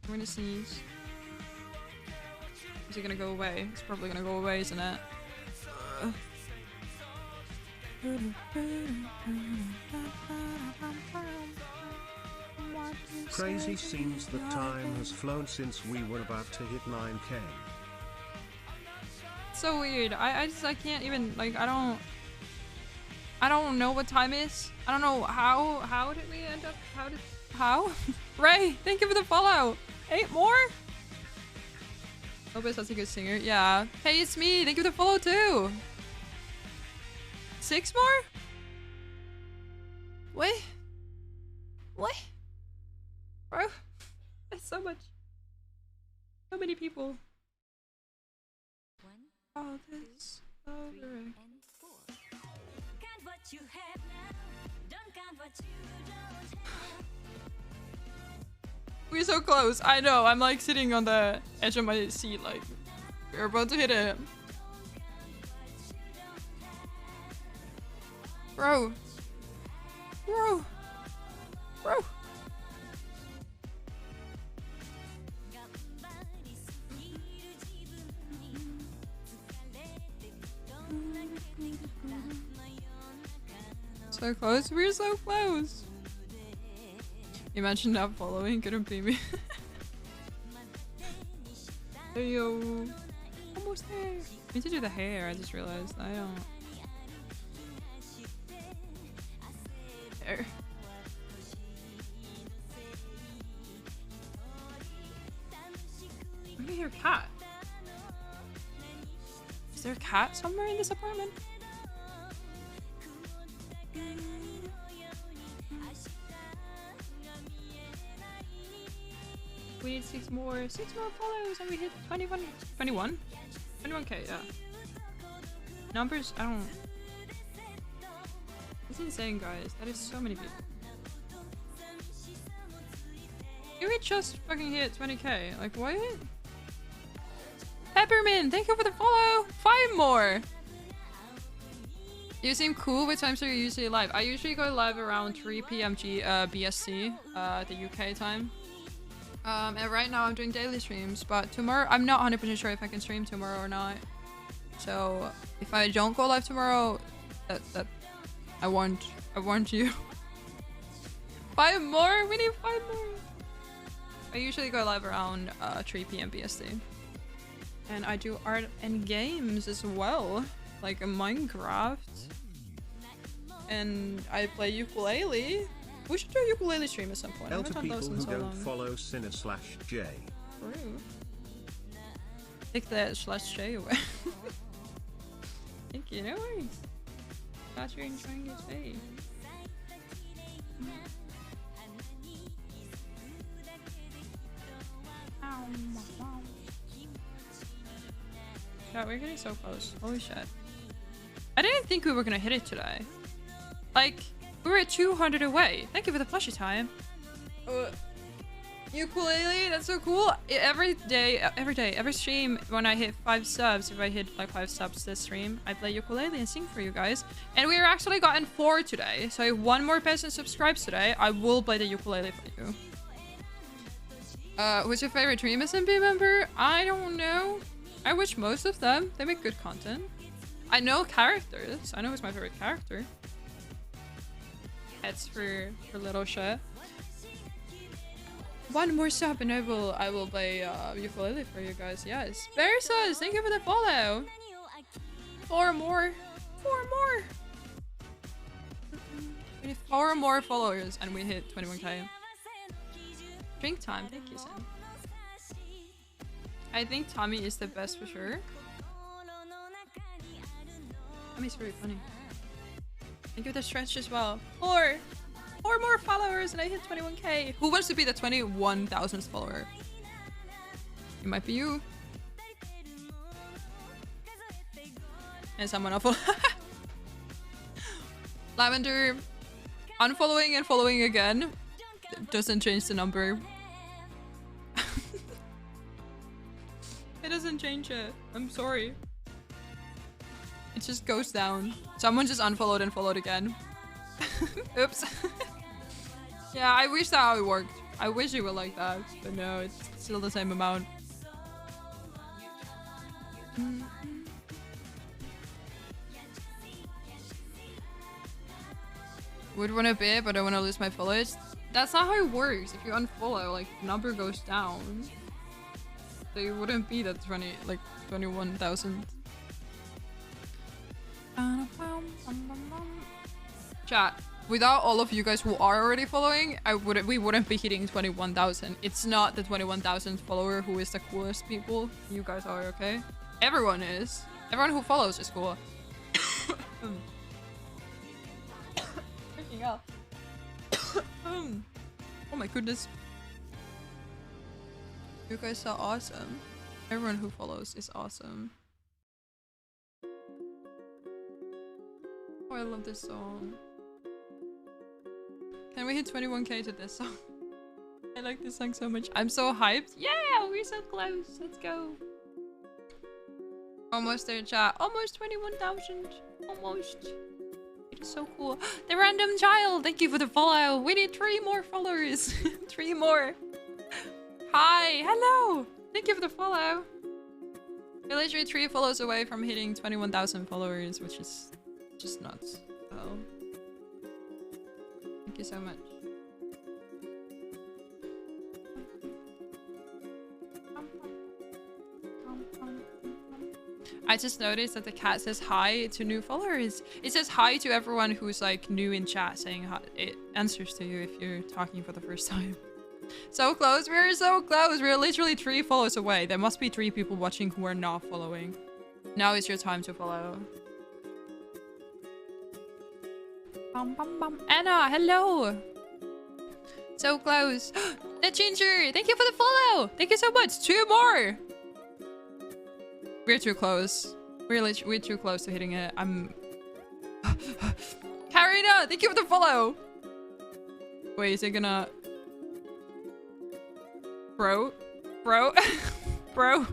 I'm gonna sneeze. Is it gonna go away? It's probably gonna go away, isn't it? Crazy seems the time has flown since we were about to hit 9k. So weird. I can't even, like, I don't know what time is. I don't know how did we end up, how? Ray, thank you for the follow. 8 more? Hope it's such a good singer. Yeah. Hey, it's me. Thank you for the follow too. 6 more? Wait. What? Bro. That's so much. So many people. All this over. We're so close. I know. I'm like sitting on the edge of my seat, like we're about to hit it. Bro. Bro. Bro. So close. We're so close. Imagine not following. Couldn't be me. Hey yo. Almost there. I need to do the hair. I just realized. I don't. There. Where do you hear a cat? Is there a cat somewhere in this apartment? We need 6 more follows and we hit 21k, yeah. Numbers, I don't. It's insane, guys. That is so many people. We just fucking hit 20k. Like, what? Peppermint, thank you for the follow. 5 more. You seem cool. What times are you usually live? I usually go live around 3 p.m. BST, the UK time. And right now I'm doing daily streams, but tomorrow I'm not 100% sure if I can stream tomorrow or not. So if I don't go live tomorrow, that I warned you. 5 more? We need 5 more. I usually go live around 3 p.m. BST. And I do art and games as well, like a Minecraft. And I play ukulele. We should do a ukulele stream at some point. I Elder haven't done people those in who so don't long. follow Sinner/J. True. Take that /J away. Thank you, no worries. Glad you're enjoying your stay. Yeah, we're getting so close. Holy shit. I didn't think we were gonna hit it today. Like, we were at 200 away. Thank you for the plushie time. Ukulele, that's so cool. Every stream when I hit 5 subs, if I hit like 5 subs this stream, I play ukulele and sing for you guys. And we're actually gotten 4 today. So if 1 more person subscribes today, I will play the ukulele for you. Who's your favorite Dream SMP member? I don't know. I wish most of them. They make good content. I know characters. I know who's my favorite character. Heads for little shit. 1 more sub and I will play ukulele for you guys. Yes. Versus, thank you for the follow. 4 more. 4 more. We need 4 more followers and we hit 21k. Drink time. Thank you, Sam. I think Tommy is the best for sure. Tommy's very funny. Thank you for the stretch as well. 4 more followers and I hit 21k. Who wants to be the 21,000th follower? It might be you. And someone unfollow. Lavender, unfollowing and following again doesn't change the number. It doesn't change it. I'm sorry. It just goes down. Someone just unfollowed and followed again. Oops. Yeah, I wish that how it worked. I wish it were like that, but no, it's still the same amount. Would want to be, but I want to lose my followers. That's not how it works. If you unfollow, like, the number goes down. So it wouldn't be that 21,000. Chat. Without all of you guys who are already following, we wouldn't be hitting 21,000. It's not the 21,000 follower who is the coolest people. You guys are, okay? Everyone is. Everyone who follows is cool. Freaking out. Oh my goodness. You guys are awesome. Everyone who follows is awesome. Oh, I love this song. Can we hit 21k to this song? I like this song so much. I'm so hyped. Yeah, we're so close. Let's go. Almost there, chat. Almost 21,000. Almost. It is so cool. The random child. Thank you for the follow. We need 3 more followers. 3 more. Hi. Hello. Thank you for the follow. We're literally 3 follows away from hitting 21,000 followers, which is just nuts. Oh. Thank you so much. I just noticed that the cat says hi to new followers. It says hi to everyone who's like new in chat, saying hi. It answers to you if you're talking for the first time. So close. We're so close. We're literally 3 follows away. There must be 3 people watching who are not following. Now is your time to follow. Bum, bum, bum. Anna, hello. So close. The Ginger, thank you for the follow. Thank you so much. 2 more. We're too close. We're too close to hitting it. I'm... Karina, thank you for the follow. Wait, is it gonna... Bro? Bro? Bro?